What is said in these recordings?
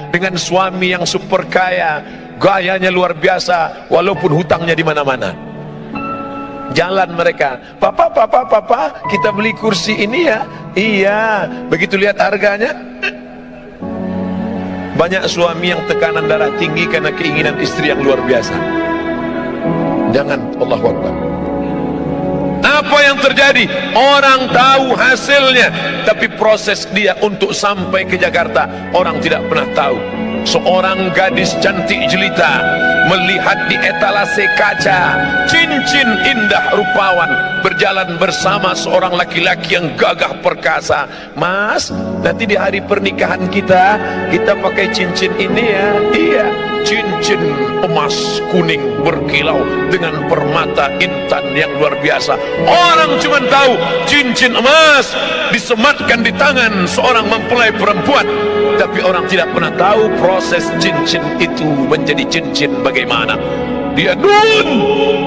dengan suami yang super kaya, gayanya luar biasa, walaupun hutangnya di mana-mana. Jalan mereka, papa, kita beli kursi ini ya. Iya, begitu lihat harganya. Banyak suami yang tekanan darah tinggi karena keinginan istri yang luar biasa. Jangan, Allahu Akbar. Apa yang terjadi? Orang tahu hasilnya, tapi proses dia untuk sampai ke Jakarta orang tidak pernah tahu. Seorang gadis cantik jelita melihat di etalase kaca cincin indah rupawan berjalan bersama seorang laki-laki yang gagah perkasa. Mas, nanti di hari pernikahan kita pakai cincin ini ya. Iya, cincin emas kuning berkilau dengan permata intan yang luar biasa. Orang cuma tahu cincin emas disematkan di tangan seorang mempelai perempuan, tapi orang tidak pernah tahu proses cincin itu menjadi cincin bagaimana. Dia nun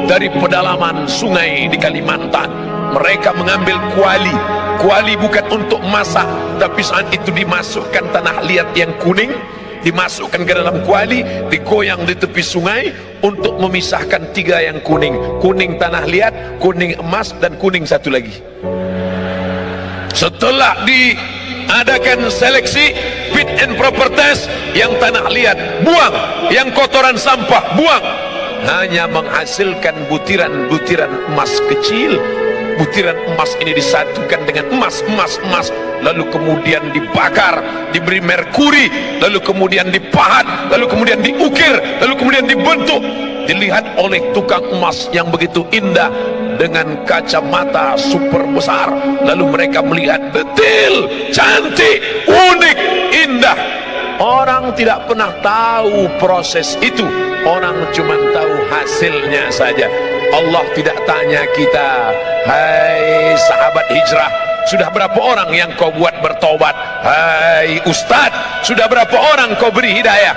dari pedalaman sungai di Kalimantan. Mereka mengambil kuali. Kuali bukan untuk masak, tapi saat itu dimasukkan tanah liat yang kuning, dimasukkan ke dalam kuali, digoyang di tepi sungai untuk memisahkan tiga yang kuning. Kuning tanah liat, kuning emas, dan kuning satu lagi. Setelah diadakan seleksi fit and proper test, yang tanah liat buang, yang kotoran sampah buang, hanya menghasilkan butiran-butiran emas kecil. Butiran emas ini disatukan dengan emas, lalu kemudian dibakar, diberi merkuri, lalu kemudian dipahat, lalu kemudian diukir, lalu kemudian dibentuk, dilihat oleh tukang emas yang begitu indah dengan kacamata super besar. Lalu mereka melihat detail, cantik, unik, indah. Orang tidak pernah tahu proses itu, orang cuma tahu hasilnya saja. Allah tidak tanya kita, hai sahabat hijrah, sudah berapa orang yang kau buat bertobat? Hai ustadz, sudah berapa orang kau beri hidayah?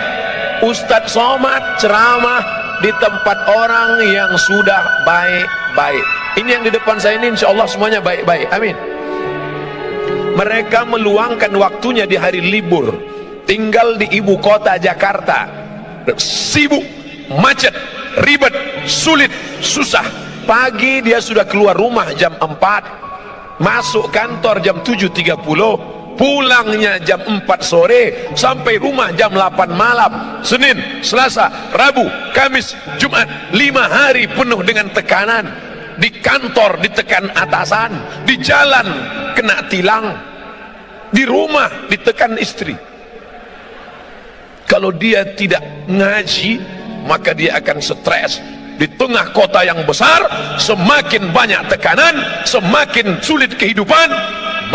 Ustadz somad ceramah di tempat orang yang sudah baik-baik. Ini yang di depan saya ini insya Allah semuanya baik-baik, amin. Mereka meluangkan waktunya di hari libur, tinggal di ibu kota Jakarta, sibuk, macet, ribet, sulit, susah. Pagi dia sudah keluar rumah jam 4, masuk kantor jam 7.30, pulangnya jam 4 sore, sampai rumah jam 8 malam. Senin, Selasa, Rabu, Kamis, Jumat, 5 hari penuh dengan tekanan. Di kantor ditekan atasan, di jalan kena tilang, di rumah ditekan istri. Kalau dia tidak ngaji, maka dia akan stres. Di tengah kota yang besar, semakin banyak tekanan, semakin sulit kehidupan,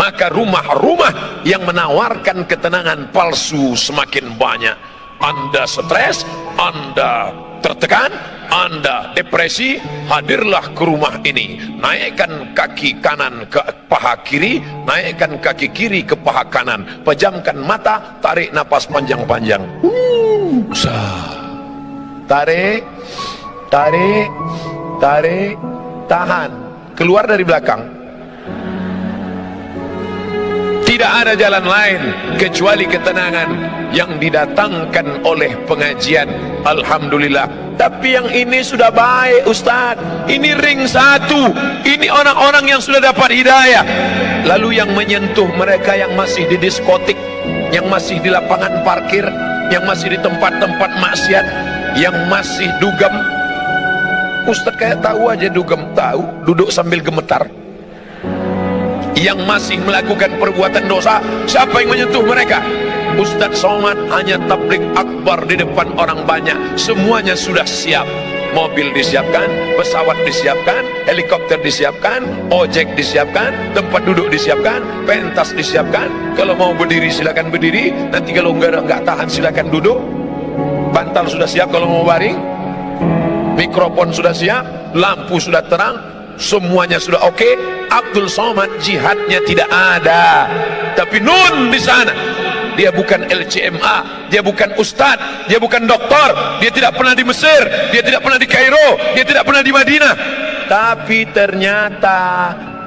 maka rumah-rumah yang menawarkan ketenangan palsu semakin banyak. Anda stres, Anda tertekan, Anda depresi, hadirlah ke rumah ini. Naikkan kaki kanan ke paha kiri, naikkan kaki kiri ke paha kanan, pejamkan mata, tarik napas panjang-panjang. Tarik, tarik, tarik, tahan, keluar dari belakang. Tidak ada jalan lain kecuali ketenangan yang didatangkan oleh pengajian. Alhamdulillah. Tapi yang ini sudah baik Ustaz, ini ring 1, ini orang-orang yang sudah dapat hidayah. Lalu yang menyentuh mereka yang masih di diskotik, yang masih di lapangan parkir, yang masih di tempat-tempat maksiat, yang masih dugem. Ustaz kayak tahu aja dugem, tahu, duduk sambil gemetar. Yang masih melakukan perbuatan dosa, siapa yang menyentuh mereka? Ustaz Somad hanya tabligh akbar di depan orang banyak. Semuanya sudah siap. Mobil disiapkan, pesawat disiapkan, helikopter disiapkan, ojek disiapkan, tempat duduk disiapkan, pentas disiapkan. Kalau mau berdiri silakan berdiri, nanti kalau nggak tahan silakan duduk. Bantal sudah siap kalau mau baring, mikrofon sudah siap, lampu sudah terang, semuanya sudah oke. Abdul Somad jihadnya tidak ada, tapi nun di sana. Dia bukan LCMA, dia bukan ustadz, dia bukan doktor, dia tidak pernah di Mesir, dia tidak pernah di Kairo, dia tidak pernah di Madinah. Tapi ternyata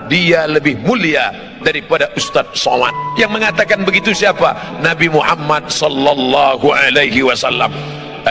dia lebih mulia daripada Ustadz Somad. Yang mengatakan begitu siapa? Nabi Muhammad sallallahu alaihi wasallam.